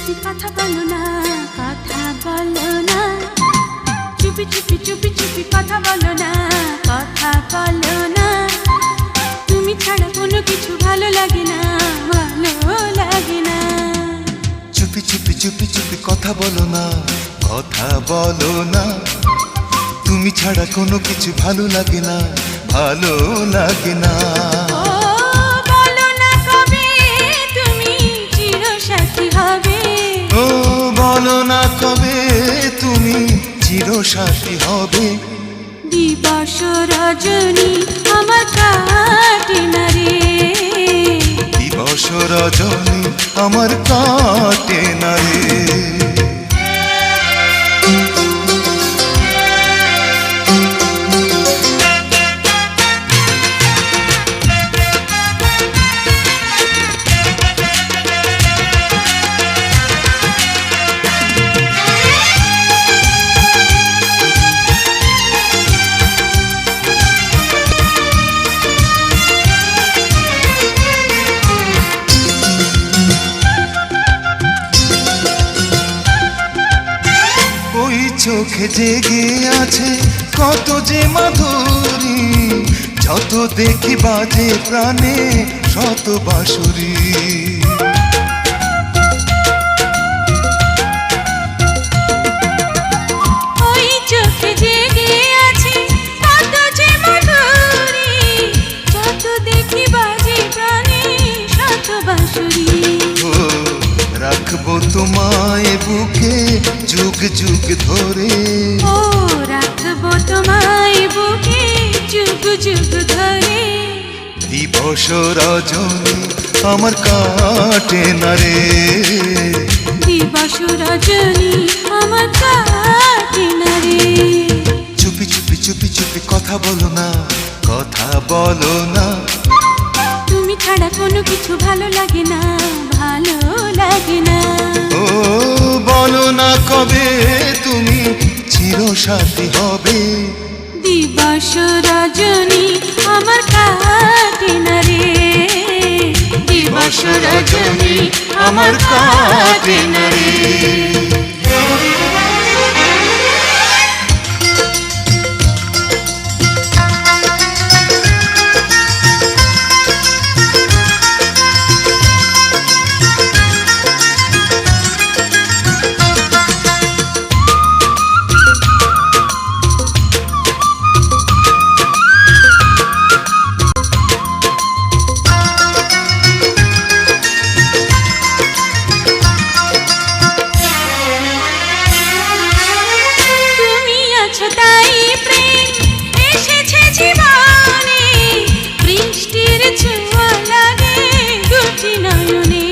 চুপি কথা বলো না, কথা বলো না। চুপি চুপি চুপি চুপি কথা বলো না, কথা বলো না। তুমি ছাড়া কোনো কিছু ভালো লাগে না, ভালো লাগে না। চুপি চুপি চুপি চুপি কথা বলো না, কথা বলো না। তুমি ছাড়া কোনো কিছু ভালো লাগে না, ভালো লাগে না। ও বলো না কবে তুমি চিরসাথী হবে। ও বলো না কবে তুমি চিরসাথী হবে। দিবস রজনী আমার কাটে না রে, দিবস রজনী আমার কাটে না রে। চোখে জেগে আছে কত যে মাধুরী, যত দেখি বাজে প্রাণে শত বাঁশুরি। ওই চোখে জেগে আছে কত যে মাধুরী, যত দেখি বাজে প্রাণে শত বাঁশুরি। ও রাখবো তোমায় বুকে যুগ যুগ ধরে। ও রাখবো তোমায় বুকে যুগ যুগ ধরে। দিবস রজনী আমার কাটে না রে, দিবস রজনী আমার কাটে না রে। চুপি চুপি চুপি চুপি কথা বলো না, কথা বলো না। তুমি ছাড়া কোনো কিছু ভালো লাগে না, ভালো লাগে না। ও বলো না কবে তুমি চিরসাথী হবে। দিবস রজনী আমার কাটে না রে, দিবস রজনী আমার কাটে না রে। তাই প্রেম এসেছে জীবনে, বৃষ্টির ছোঁয়া লাগে দুটি নয়নে।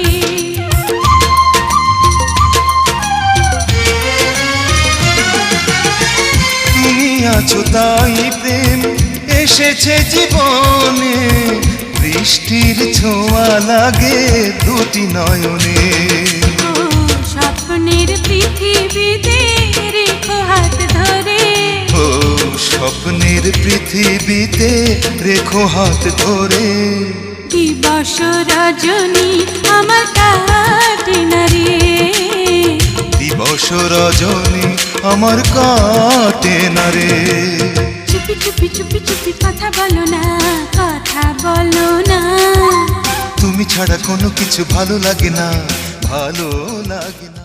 তুমি আছো তাই প্রেম এসেছে জীবনে, বৃষ্টির ছোঁয়া লাগে দুটি নয়নে। ও স্বপ্নের পৃথিবীতে রেখো হাত ধরে। ও স্বপ্নের পৃথিবীতে রেখো হাত ধরে। দিবস রজনী আমার কাটে না রে, দিবস রজনী আমার কাটে না রে। চুপি চুপি চুপি চুপি কথা বলো না, কথা বলো না। তুমি ছাড়া কোনো কিছু ভালো লাগে না, ভালো লাগে না।